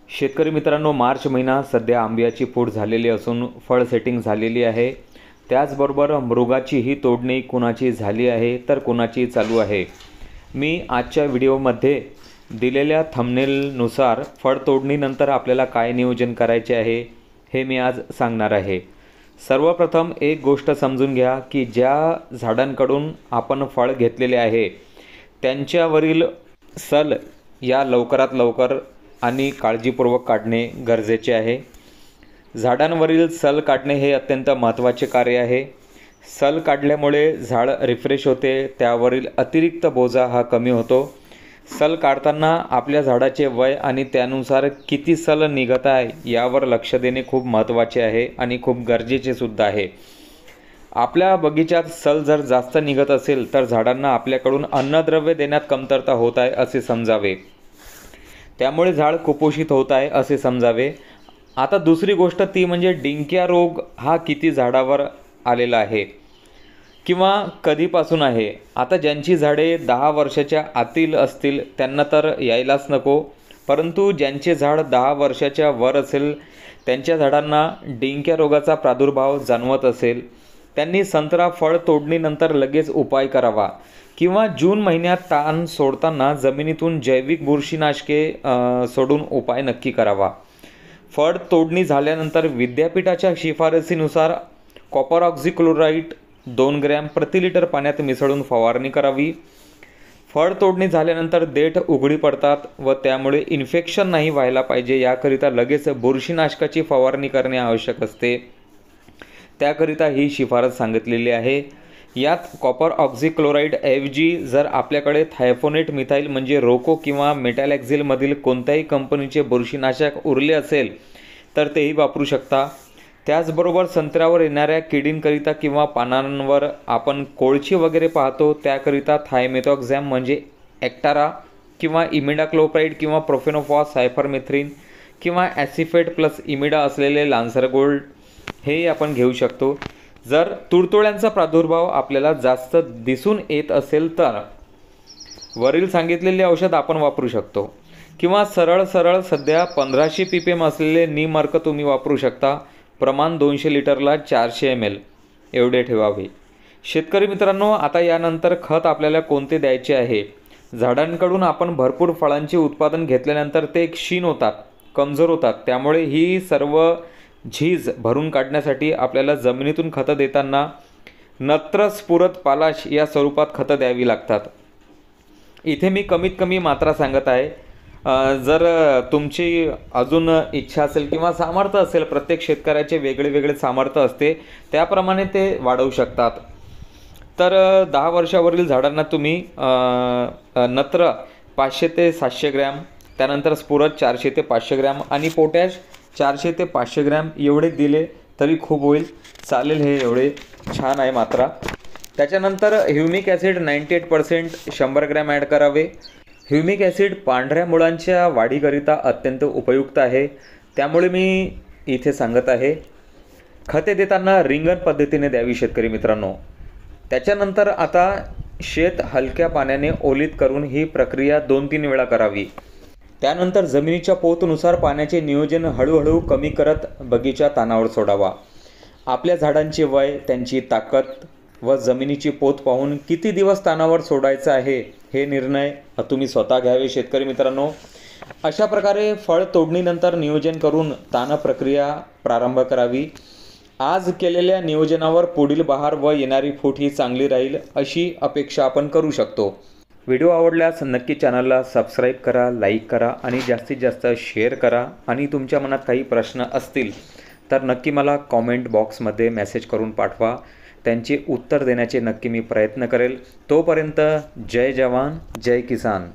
शेतकरी मित्रांनो, मार्च महिना सध्या आंब्याची फूट झालेली असून फळ सेटिंग झालेली आहे। त्याचबरोबर मृगाचीही तोडणी कुणाची झाली आहे तर कुणाची चालू आहे। मी आजच्या व्हिडिओमध्ये दिलेल्या थंबनेलनुसार फळ तोडणीनंतर आपल्याला काय नियोजन करायचे आहे हे मी आज सांगणार आहे। सर्वप्रथम एक गोष्ट समजून घ्या की ज्या झाडांकडून आपण फळ घेतलेले आहे त्यांच्यावरील सल या लवकरात लवकर आणि काळजीपूर्वक काढणे गरजेचे आहे। झाडांवरील सल काढणे हे अत्यंत महत्त्वाचे कार्य आहे। सल काढल्यामुळे झाड रिफ्रेश होते, त्यावरील अतिरिक्त बोजा हा कमी होतो। सल काढताना आपल्या झाडाचे वय आणि त्यानुसार किती सल निघत आहे यावर लक्ष देणे खूप महत्त्वाचे आहे आणि खूप गरजेचे सुद्धा आहे। आपल्या बगीचात सल जर जास्त निघत असेल तर झाडांना आपल्याकडून अन्नद्रव्य देण्यात कमतरता होत आहे असे समजावे, त्यामुळे झाड कुपोषित होत आहे असे समजावे। आता दुसरी गोष्ट ती म्हणजे डिंक्या रोग हा किती झाडावर आलेला आहे किंवा कधीपासून आहे। आता ज्यांची झाडे 10 वर्षाच्या आतील असतील त्यांना तर यायलाच नको, परंतु ज्यांचे झाड 10 वर्षाच्या वर असेल त्यांच्या झाडांना डिंक्या रोगाचा प्रादुर्भाव जाणवत असेल त्यांनी संत्रा फळ तोडणीनंतर लगेच उपाय करावा किंवा जून महिन्यात ताण सोडताना जमिनीतून जैविक बुरशीनाशके सोडून उपाय नक्की करावा। फळ तोडणी झाल्यानंतर विद्यापीठाच्या शिफारसीनुसार कॉपर ऑक्झीक्लोराइड 2 ग्रॅम प्रति लिटर पाण्यात मिसळून फवारणी करावी। फळ तोडणी झाल्यानंतर देठ उघडी पडतात व त्यामुळे इन्फेक्शन नाही व्हायला पाहिजे याकरिता लगेच बुरशीनाशकाची फवारणी करणे आवश्यक असते, त्याकरिता ही शिफारस सांगितलेली आहे। यात कॉपर ऑक्झीक्लोराइड ऐवजी जर आपल्याकडे थायफोनेट मिथाइल म्हणजे रोको किंवा मेटॅलॅक्झिलमधील कोणत्याही कंपनीचे बुरशीनाशक उरले असेल तर तेही वापरू शकता। त्याचबरोबर संत्र्यावर येणाऱ्या किडींकरिता किंवा पानांवर आपण कोळची वगैरे पाहतो त्याकरिता थायमेथॉक्झॅम म्हणजे ॲक्टारा किंवा इमिडाक्लोप्राइड किंवा प्रोफेनोफॉस सायपरमेथ्रिन किंवा ॲसिफेट प्लस इमिडा असलेले लान्सर गोल्ड हे आपण घेऊ शकतो। जर तुडतुड्यांचा प्रादुर्भाव आपल्याला जास्त दिसून येत असेल तर वरील सांगितलेले औषध आपण वापरू शकतो किंवा सरळ सध्या 1500 ppm असलेले नीम अर्क तुम्ही वापरू शकता। प्रमाण 200 लिटरला 400 ml एवढे ठेवावे। शेतकरी मित्रांनो, आता यानंतर खत आपल्याला कोणते द्यायचे आहे। झाडांकडून आपण भरपूर फळांचे उत्पादन घेतल्यानंतर ते क्षीण होतात, कमजोर होतात, त्यामुळे ही सर्व झीज भरून काढण्यासाठी आपल्याला जमिनीतून खतं देताना नत्र स्फुरद पालाश या स्वरूपात खतं द्यावी लागतात। इथे मी कमीत कमी मात्रा सांगत आहे। जर तुमची अजून इच्छा असेल किंवा सामर्थ्य असेल, प्रत्येक शेतकऱ्याचे वेगळे सामर्थ्य असते, त्याप्रमाणे ते वाढवू शकतात। तर 10 वर्षावरील झाडांना तुम्ही नत्र 500 ते 700 ग्रॅम, त्यानंतर स्फुरद 400 ते 500 ग्रॅम आणि पोटॅश 400 ते 500 ग्रॅम एवढे दिले तरी खूप होईल, चालेल। हे एवढे छान आहे मात्रा। त्याच्यानंतर ह्युमिक ॲसिड 98% 100 ग्रॅम ॲड करावे। ह्युमिक ॲसिड पांढऱ्या मुळांच्या वाढीकरिता अत्यंत उपयुक्त आहे, त्यामुळे मी इथे सांगत आहे। खते देताना रिंगण पद्धतीने द्यावी शेतकरी मित्रांनो। त्याच्यानंतर आता शेत हलक्या पाण्याने ओलीत करून ही प्रक्रिया 2-3 वेळा करावी। त्यानंतर जमिनीच्या पोतनुसार पाण्याचे नियोजन हळूहळू कमी करत बगीचा तानावर सोडावा। आपल्या झाडांचे वय, त्यांची ताकद व जमिनीची पोत पाहून किती दिवस तानावर सोडायचं आहे हे निर्णय तुम्ही स्वतः घ्यावे शेतकरी मित्रांनो। अशा प्रकारे फळ तोडणीनंतर नियोजन करून ताण प्रक्रिया प्रारंभ करावी। आज केलेल्या नियोजनावर पुढील बहार व येणारी फूट ही चांगली राहील अशी अपेक्षा आपण करू शकतो। व्हिडिओ आवडल्यास नक्की चॅनलला सबस्क्राईब करा, लाईक करा आणि जास्तीत जास्त शेअर करा। आणि तुमच्या मनात काही प्रश्न असतील तर नक्की मला कॉमेंट बॉक्समध्ये मेसेज करून पाठवा, त्यांचे उत्तर देण्याचे नक्की मी प्रयत्न करेल। तोपर्यंत जय जवान जय किसान।